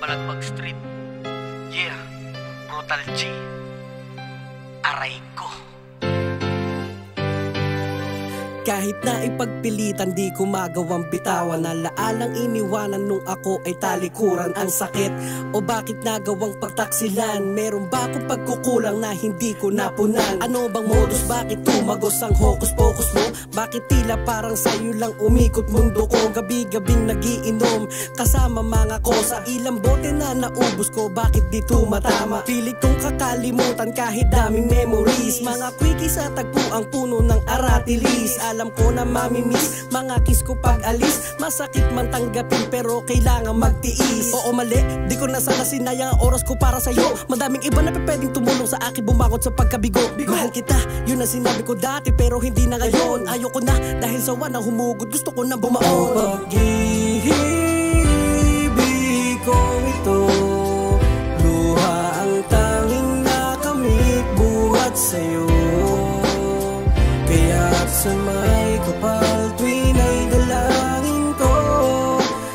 Balagbag Street. Yeah, Brutal G. Aray ko. Kahit na ipagpilitan di ko magawang bitawan. Alaalang iniwanan nung ako ay talikuran. Ang sakit o bakit nagawang pagtaksilan? Meron ba akong pagkukulang na hindi ko napunan? Ano bang modus? Bakit tumagos ang hokus-pokus mo? Bakit tila parang sa'yo lang umikot mundo ko? Gabi-gabing nagiinom kasama mga ko. Sa ilang bote na naubos ko, bakit di tumatama? Pilit kong kakalimutan kahit daming memories. Mga quickie sa tagpuang puno ng aratilis. Alam ko na mamimiss mga kiss ko pag alis. Masakit man tanggapin pero kailangan magtiis. Oo mali, di ko na sana sinayang ang oras ko para sa'yo. Madaming iba na pwedeng tumulong sa akin bumangon sa pagkabigo. Mahal kita, yun ang sinabi ko dati pero hindi na ngayon. Ayoko na dahil sawa na humugot, gusto ko na bumaon. Pag-ibig kong ito, luha ang tanging nakamit buhat sa'yo. Kaya't sa may kapal tuwing ay dalangin ko,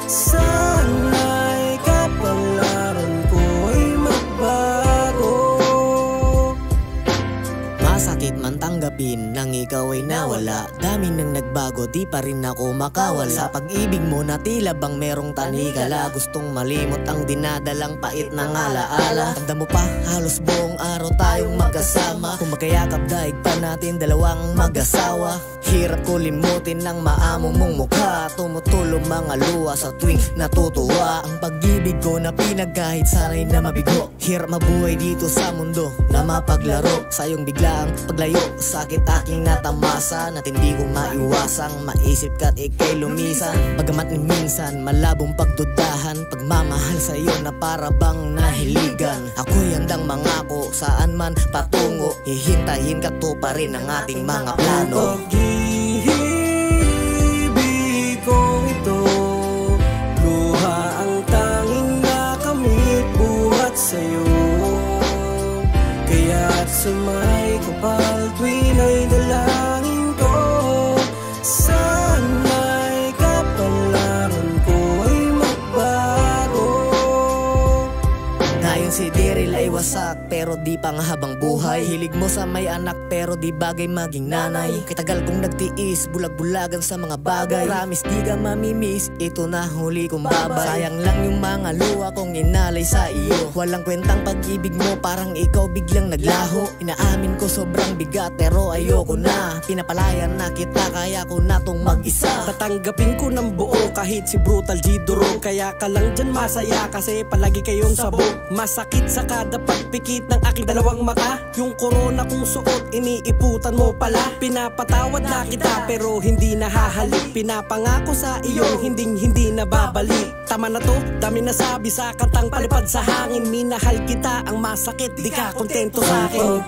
sana'y kapalaran ko ay magbago. Masakit man tanggapin nang ikaw ay nawala. Dami nang nagbago, di pa rin ako makawala. Sa pag-ibig mo na tila bang merong tanikala. Gustong malimot ang dinadalang pait ng alaala. Tanda mo pa, halos buong araw tayong magkasama. Kung magkayakap daig pa natin dalawang mag-asawa. Hirap ko limutin ng maamo mong mukha. Tumutulong mga luha sa tuwing natutuwa. Ang pag-ibig ko na pinagkahit sana'y na mabigo. Hirap mabuhay dito sa mundo na mapaglaro. Sa iyong biglang paglayo, sakit aking natamasa. At hindi ko maiwasang maisip ka't ikay lumisan. Bagamat ni minsan malabong pagdudahan, pagmamahal sa iyo na para bang nahiligan. Ako'y handang mangako saan man patungo. Hihintayin ka to pa rin ang ating mga plano. Pag-ibig kong ito, luha ang tanging nakamit buhat sa'yo. Kaya't sa may kapal tuwing ay dalangin ko, sana'y kapalaran ko ay magbago. Dayon si Diril ay wasak pero di pang habang buhay. Hilig mo sa may anak pero di bagay maging nanay. Kitagal kong nagtiis, bulag-bulagan sa mga bagay. Promise di ka mamimiss, ito na huli kong babay. Sayang lang yung mga luha kong inalay sa iyo. Walang kwentang pag-ibig mo, parang ikaw biglang naglaho. Inaamin ko sobrang bigat pero ayoko na. Pinapalayan na kita kaya ko na tong mag-isa. Tatanggapin ko ng buo kahit si Brutal G durog. Kaya ka lang dyan masaya kasi palagi kayong sabog. Masakit sa kada pagpikit ng aking dalawang mata. Yung corona kong suot, iniiputan mo pala. Pinapatawad na kita pero hindi nahahalik. Pinapangako sa iyo, hindi na babalik. Tama na to, dami nasabi sa kantang palipad sa hangin. Minahal kita, ang masakit, di ka kontento sa akin.